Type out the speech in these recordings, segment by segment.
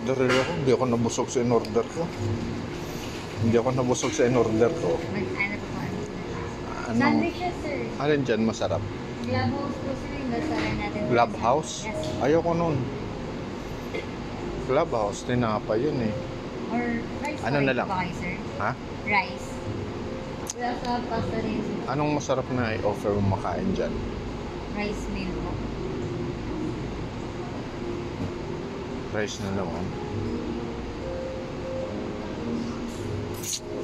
Nag-order ako. Hindi ako nabusog sa in-order ko. Hindi ako nabusog sa in-order ko. Mag-ano po ano? Anong, Sandwiches, sir. alin dyan masarap? Clubhouse po, sir. Yung lasaran natin. Clubhouse? Yes. Ayoko nun. Clubhouse, tinapay yun eh. Or rice Ano na lang? ba kayo, sir? Ha? Rice. Wala sa pasta rin, sir. Anong masarap na i-offer mo makain dyan? Rice meal po. Rice na naman.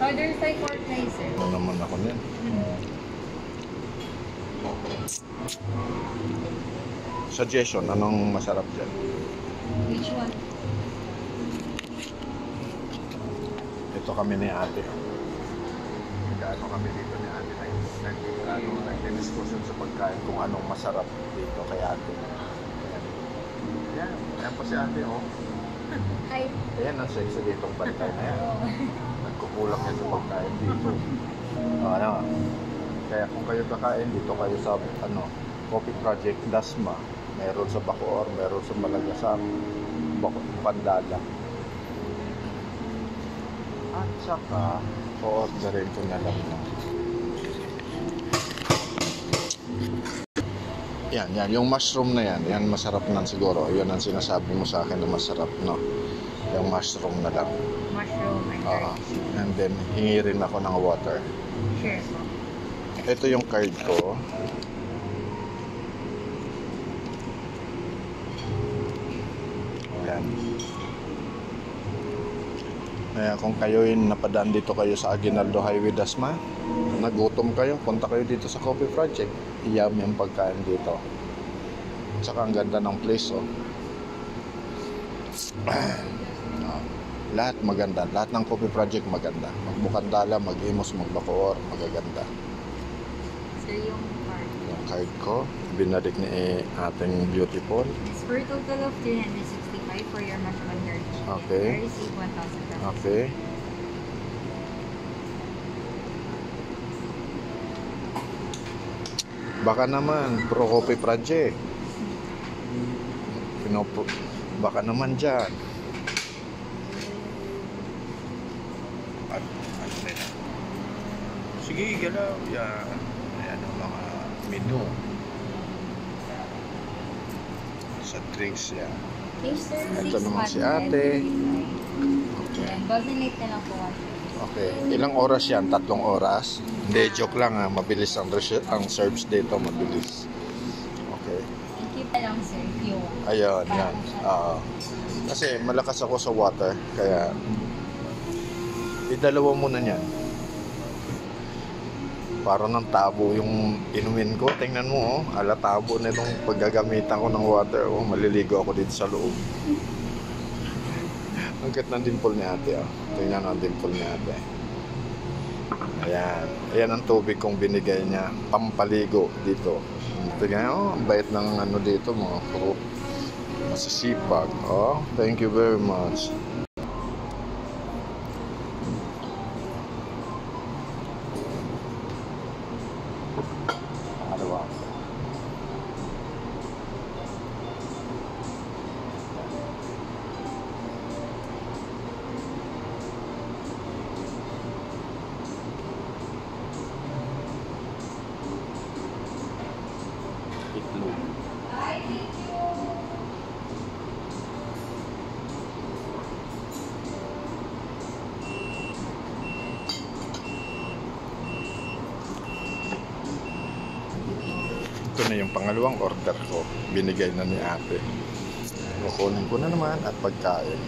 Order tayo pork rice, sir. Ano naman ako niyan? Suggestion, anong masarap dyan? Which one? Ito kami ni ate. Nag-ano kami dito ni ate. Nag-discussion sa pagkain kung anong masarap dito kay ate. Ayan. Ayan pa si ate, oh. Hi. Ayan ang sexy dito ang pantay na yan. Nagkukulang yan sa pagkain dito. Ano? Kaya kung kayo kakain dito kayo sa Coffee Project Dasma, meron sa Bacoor, meron sa Malagasan, Pandala. At saka, o-orderin ko na lang na. Yan, yung mushroom na yan, yan masarap nan siguro. Yun ang sinasabi mo sa akin na masarap, no? Yung mushroom na lang. Mushroom and garlic. And then, hingi rin ako ng water. Sure. Ito yung card ko. Yan. Kaya kung kayo napadaan dito kayo sa Aguinaldo Highway, Dasma, nagutom kayo, punta kayo dito sa Coffee Project. Iyam yung pagkain dito. Tsaka ang ganda ng place, oh. Lahat maganda. Lahat ng Coffee Project maganda. Magbukandala, mag-Imos, magbacoor, magaganda. Sir, yung card. Yung card ko, binalik ni ating beautiful. It's for a total of 365 for your mushroom and garlic. Okay. I received 1,000 pesos. Okay. Baka naman, Pro Coffee Project. Baka naman dyan. Sige, galaw. Yan. Ayan ang mga menu. Sa drinks yan. Okay, sir. Ito naman si ate. Okay. And golden late na lang po. Okay. Ilang oras yan? 3 oras? Hindi, joke lang ha. Mabilis ang serves dito. Mabilis. Okay. Keep na lang, sir, if you want. Ayun, yan. Kasi malakas ako sa water. Kaya, idalawa muna niyan. Parang ng tabo yung inumin ko. Tingnan mo, oh. Ala tabo na itong paggagamitan ko ng water. Oh, maliligo ako dito sa loob. Ang cute ng dimple ni ate, oh. Tingnan ang dimple ni ate. Ayan. Ayan ang tubig kong binigay niya. Pampaligo dito. Tingnan, oh. Ang bait ng ano dito, mga crew. Masisipag. Oh, thank you very much. Ito na yung pangalawang order ko. Binigay na ni ate. Kukunin ko na naman at pagkain.